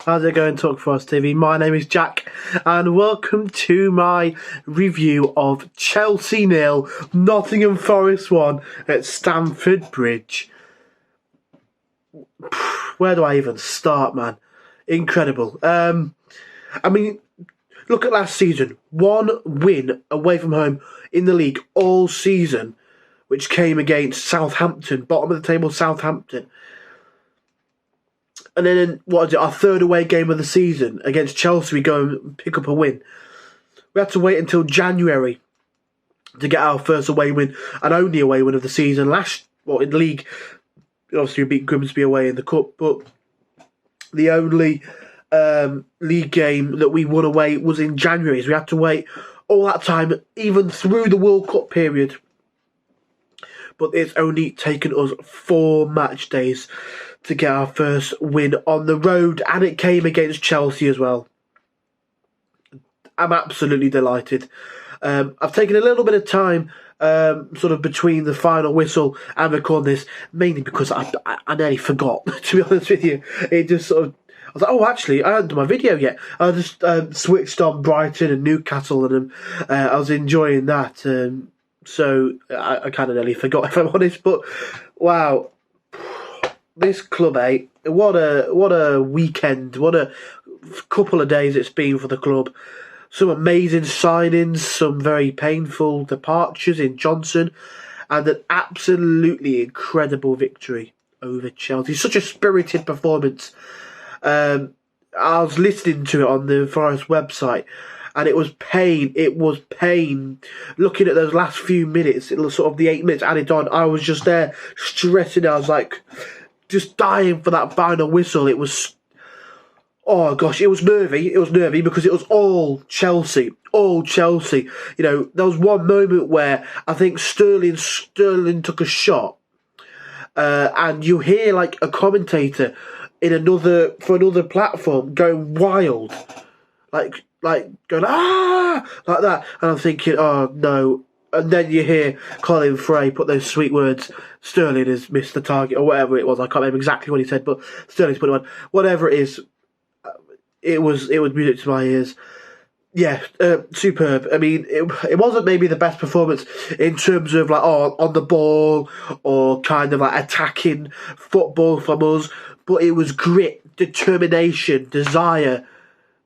How's it going, Talk for Us TV? My name is Jack, and welcome to my review of Chelsea 0, Nottingham Forest 1 at Stamford Bridge. Where do I even start, man? Incredible. I mean, look at last season. One win away from home in the league all season, which came against Southampton, bottom of the table Southampton. And then, our third away game of the season against Chelsea, we go and pick up a win. We had to wait until January to get our first away win, and only away win of the season. In the league, obviously we beat Grimsby away in the cup, but the only league game that we won away was in January. So we had to wait all that time, even through the World Cup period. But it's only taken us 4 match days to get our first win on the road, and it came against Chelsea as well. I'm absolutely delighted. I've taken a little bit of time sort of between the final whistle and recording this, mainly because I nearly forgot, to be honest with you. It just sort of, I was like, oh, actually, I haven't done my video yet. I just switched on Brighton and Newcastle, and I was enjoying that. So I kind of nearly forgot, if I'm honest. But wow, this club, what a weekend, what a couple of days it's been for the club. Some amazing signings, some very painful departures in Johnson, and an absolutely incredible victory over Chelsea. Such a spirited performance. I was listening to it on the Forest website, and it was pain. It was pain. Looking at those last few minutes, it was sort of the 8 minutes added on. I was just there stressing. I was like, just dying for that final whistle. It was, oh gosh, it was nervy. It was nervy because it was all Chelsea. All Chelsea. You know, there was one moment where I think Sterling took a shot, and you hear like a commentator in another platform going wild, like going like that, and I'm thinking, oh no. And then you hear Colin Frey put those sweet words, Sterling has missed the target, or whatever it was. I can't remember exactly what he said, but Sterling's put it on. Whatever it is, it was music to my ears. Yeah, superb. I mean, it wasn't maybe the best performance in terms of like on the ball or kind of like attacking football from us, but it was grit, determination, desire,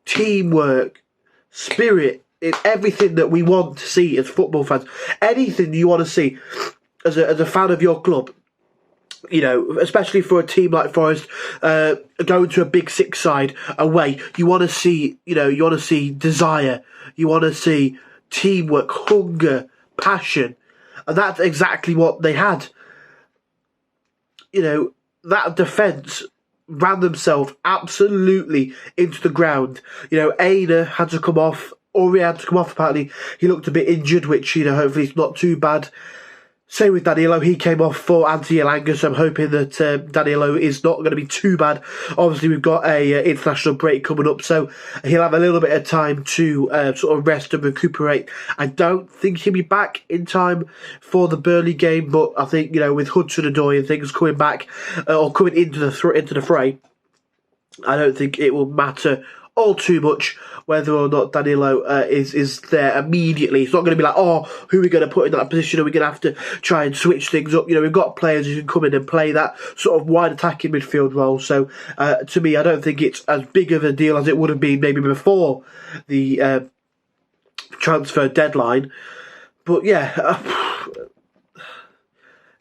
teamwork, spirit. It's everything that we want to see as football fans. Anything you want to see as a fan of your club, you know, especially for a team like Forest, going to a Big Six side away, you want to see, desire, you want to see teamwork, hunger, passion, and that's exactly what they had. You know, that defence ran themselves absolutely into the ground. You know, Aina had to come off. Ori had to come off, apparently. He looked a bit injured, which, hopefully it's not too bad. Same with Danilo. He came off for Anthony Elanga, so I'm hoping that Danilo is not going to be too bad. Obviously, we've got a international break coming up, so he'll have a little bit of time to sort of rest and recuperate. I don't think he'll be back in time for the Burnley game, but I think, with Hudson-Odoi and things coming back, or coming into the fray, I don't think it will matter all too much whether or not Danilo is there immediately. It's not going to be like, oh, who are we going to put in that position? Are we going to have to try and switch things up? We've got players who can come in and play that sort of wide attacking midfield role. So to me, I don't think it's as big of a deal as it would have been maybe before the transfer deadline. But yeah,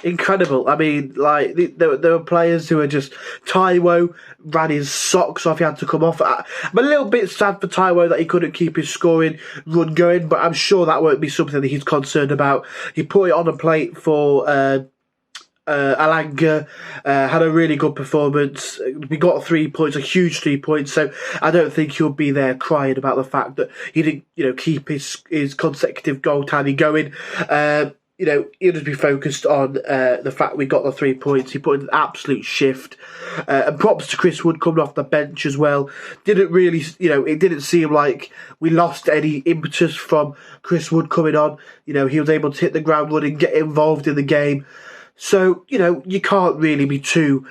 incredible. I mean, like, there were players who were just... Taiwo ran his socks off. He had to come off. I'm a little bit sad for Taiwo that he couldn't keep his scoring run going, but I'm sure that won't be something that he's concerned about. He put it on a plate for Elanga, had a really good performance. We got 3 points, a huge 3 points, so I don't think he'll be there crying about the fact that he didn't, keep his consecutive goal tally going. He'll just be focused on the fact we got the 3 points. He put in an absolute shift. And props to Chris Wood coming off the bench as well. Didn't really, it didn't seem like we lost any impetus from Chris Wood coming on. He was able to hit the ground running, get involved in the game. So, you can't really be too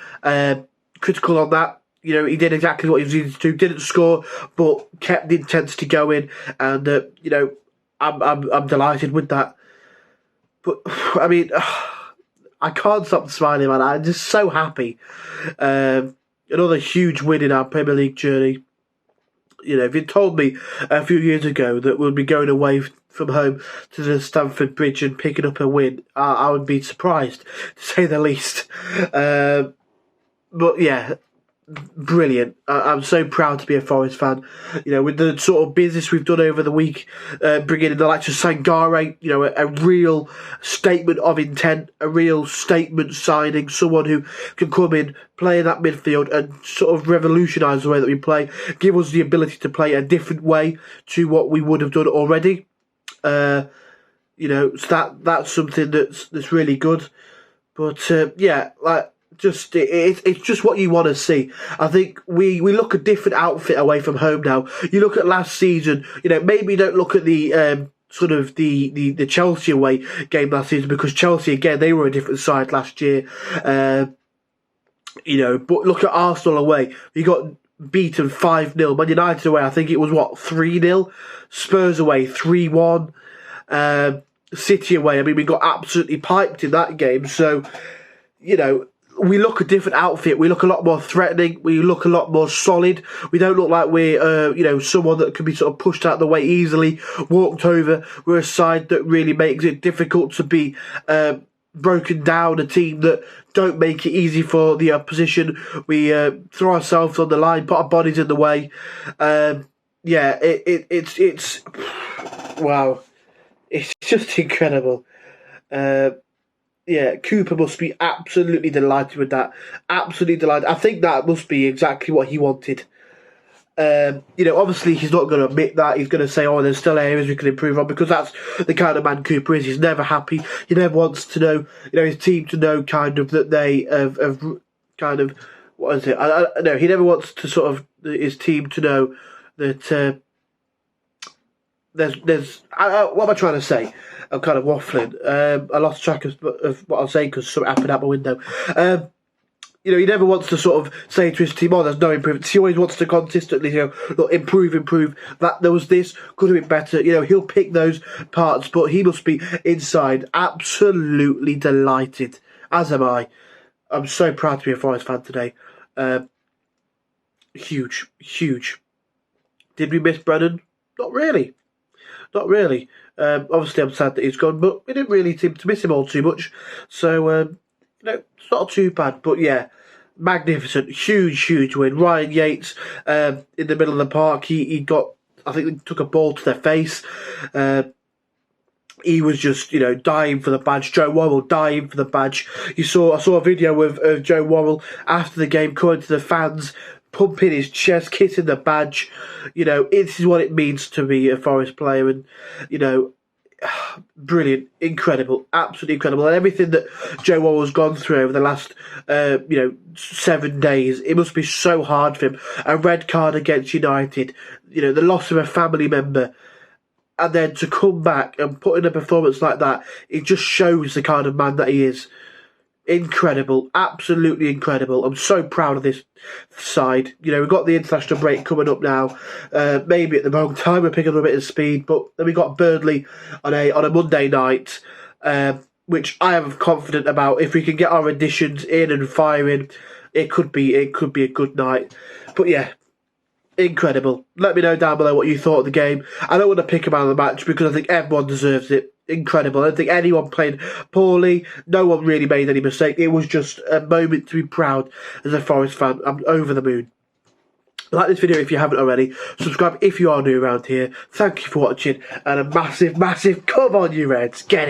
critical on that. You know, he did exactly what he was needed to do. Didn't score, but kept the intensity going. And you know, I'm delighted with that. But I mean, I can't stop smiling, man. I'm just so happy. Another huge win in our Premier League journey. You know, if you'd told me a few years ago that we'd be going away from home to the Stamford Bridge and picking up a win, I would be surprised, to say the least. But yeah, brilliant. I'm so proud to be a Forest fan. You know, with the sort of business we've done over the week, bringing in the likes of Sangare, you know, a real statement of intent, a real statement signing, someone who can come in, play in that midfield and sort of revolutionise the way that we play, give us the ability to play a different way to what we would have done already. You know, so that's something that's really good. But yeah, like, just it's just what you want to see. I think we look a different outfit away from home now. You look at last season, you know, maybe don't look at the sort of the Chelsea away game last season, because Chelsea, again, they were a different side last year. You know, but look at Arsenal away. You got beaten 5-0. Man United away, I think it was 3-0. Spurs away 3-1. City away, I mean, we got absolutely piped in that game. So, you know, we look a different outfit. We look a lot more threatening. We look a lot more solid. We don't look like we're, you know, someone that can be sort of pushed out of the way easily, walked over. We're a side that really makes it difficult to be broken down, a team that don't make it easy for the opposition. We throw ourselves on the line, put our bodies in the way. Yeah, it's wow. It's just incredible. Yeah, Cooper must be absolutely delighted with that. Absolutely delighted. I think that must be exactly what he wanted. You know, obviously he's not going to admit that. He's going to say, oh, there's still areas we can improve on, because that's the kind of man Cooper is. He's never happy. He never wants to know, you know, his team to know kind of that they have kind of, what is it? I no, he never wants to sort of, his team to know that there's what am I trying to say? I'm kind of waffling. I lost track of what I was saying because something happened out my window. You know, he never wants to sort of say to his team, oh, there's no improvement. He always wants to consistently, you know, look, improve. That there was this, could have been better. You know, he'll pick those parts, but he must be inside absolutely delighted, as am I. I'm so proud to be a Forest fan today. Huge. Did we miss Brennan? Not really. Obviously, I'm sad that he's gone, but we didn't really seem to miss him all too much. So, you know, it's not too bad. But yeah, magnificent, huge win. Ryan Yates in the middle of the park. He got, I think, he took a ball to their face. He was just, you know, dying for the badge. Joe Worrell dying for the badge. I saw a video of Joe Worrell after the game coming to the fans, pumping his chest, kissing the badge. You know, this is what it means to be a Forest player, and, you know, brilliant, incredible, absolutely incredible. And everything that Joe Worrell's gone through over the last, you know, 7 days, it must be so hard for him. A red card against United, you know, the loss of a family member, and then to come back and put in a performance like that, it just shows the kind of man that he is. Incredible, absolutely incredible. I'm so proud of this side. You know, we've got the international break coming up now. Maybe at the wrong time, we're picking up a bit of speed, but then we got Burnley on a Monday night, which I am confident about. If we can get our additions in and firing, it could be a good night. But yeah, incredible. Let me know down below what you thought of the game. I don't want to pick a man of the match because I think everyone deserves it. Incredible. I don't think anyone played poorly. No one really made any mistake. It was just a moment to be proud as a Forest fan. I'm over the moon. Like this video if you haven't already. Subscribe if you are new around here. Thank you for watching. And a massive come on, you Reds. Get it.